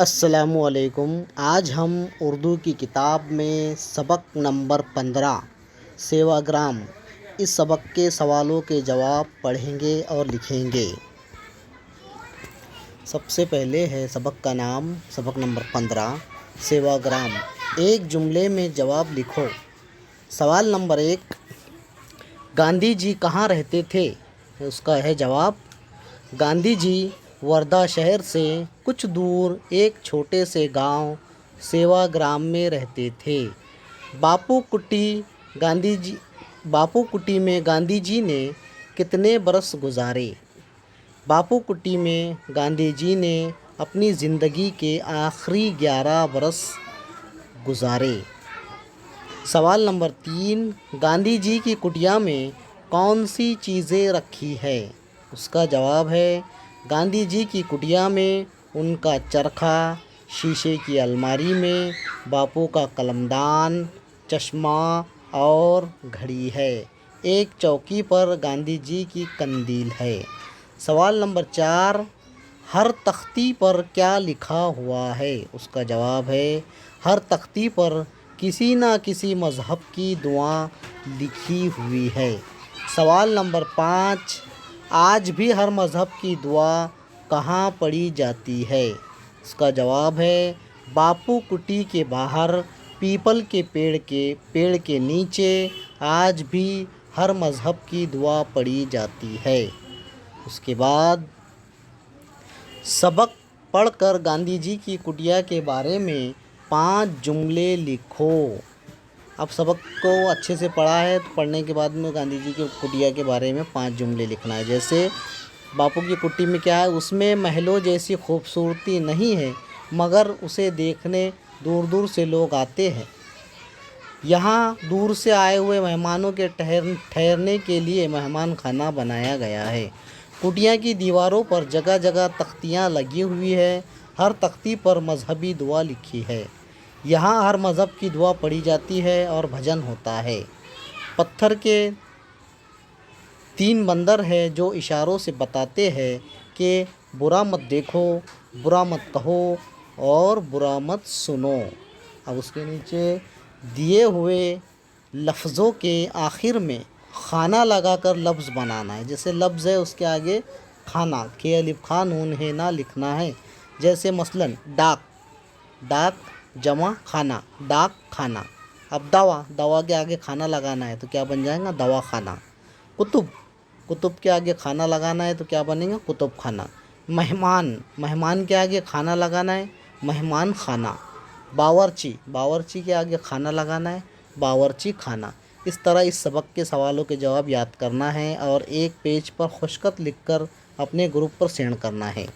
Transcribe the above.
السلام علیکم۔ آج ہم اردو کی کتاب میں سبق نمبر 15 سیواگرام اس سبق کے سوالوں کے جواب پڑھیں گے اور لکھیں گے۔ سب سے پہلے ہے سبق کا نام، سبق نمبر 15 سیواگرام۔ ایک جملے میں جواب لکھو۔ سوال نمبر 1، گاندھی جی کہاں رہتے تھے؟ اس کا ہے جواب، گاندھی جی وردھا شہر سے کچھ دور ایک چھوٹے سے گاؤں سیواگرام میں رہتے تھے۔ باپو کٹی میں گاندھی جی نے کتنے برس گزارے؟ باپو کٹی میں گاندھی جی نے اپنی زندگی کے آخری 11 برس گزارے۔ سوال نمبر 3، گاندھی جی کی کٹیا میں کون سی چیزیں رکھی ہے؟ اس کا جواب ہے، گاندھی جی کی کٹیا میں ان کا چرخہ، شیشے کی الماری میں باپو کا قلم دان، چشمہ اور گھڑی ہے۔ ایک چوکی پر گاندھی جی کی قندیل ہے۔ سوال نمبر 4، ہر تختی پر کیا لکھا ہوا ہے؟ اس کا جواب ہے، ہر تختی پر کسی نہ کسی مذہب کی دعا لکھی ہوئی ہے۔ سوال نمبر 5، آج بھی ہر مذہب کی دعا کہاں پڑھی جاتی ہے؟ اس کا جواب ہے، باپو کٹی کے باہر پیپل کے پیڑ کے نیچے آج بھی ہر مذہب کی دعا پڑھی جاتی ہے۔ اس کے بعد سبق پڑھ کر گاندھی جی کی کٹیا کے بارے میں 5 جملے لکھو۔ اب سبق کو اچھے سے پڑھا ہے تو پڑھنے کے بعد میں گاندھی جی کی کٹیا کے بارے میں 5 جملے لکھنا ہے۔ جیسے باپو کی کٹی میں کیا ہے، اس میں محلوں جیسی خوبصورتی نہیں ہے مگر اسے دیکھنے دور دور سے لوگ آتے ہیں۔ یہاں دور سے آئے ہوئے مہمانوں کے ٹھہرنے کے لیے مہمان خانہ بنایا گیا ہے۔ کٹیا کی دیواروں پر جگہ جگہ تختیاں لگی ہوئی ہیں، ہر تختی پر مذہبی دعا لکھی ہے۔ یہاں ہر مذہب کی دعا پڑھی جاتی ہے اور بھجن ہوتا ہے۔ پتھر کے 3 بندر ہیں جو اشاروں سے بتاتے ہیں کہ برا مت دیکھو، برا مت کہو اور برا مت سنو۔ اب اس کے نیچے دیے ہوئے لفظوں کے آخر میں خانہ لگا کر لفظ بنانا ہے۔ جیسے لفظ ہے اس کے آگے کھانا، کہ الف خان نون ہے نہ لکھنا ہے۔ جیسے مثلاً ڈاک جمع خانہ، ڈاک خانہ۔ اب دوا کے آگے کھانا لگانا ہے تو کیا بن جائے گا؟ دوا خانہ۔ کتب کے آگے کھانہ لگانا ہے تو کیا بنے گا؟ کتب خانہ۔ مہمان کے آگے کھانہ لگانا ہے، مہمان خانہ۔ باورچی کے آگے کھانہ لگانا ہے، باورچی خانہ۔ اس طرح اس سبق کے سوالوں کے جواب یاد کرنا ہے اور ایک پیج پر خوش خط لکھ کر اپنے گروپ پر سینڈ کرنا ہے۔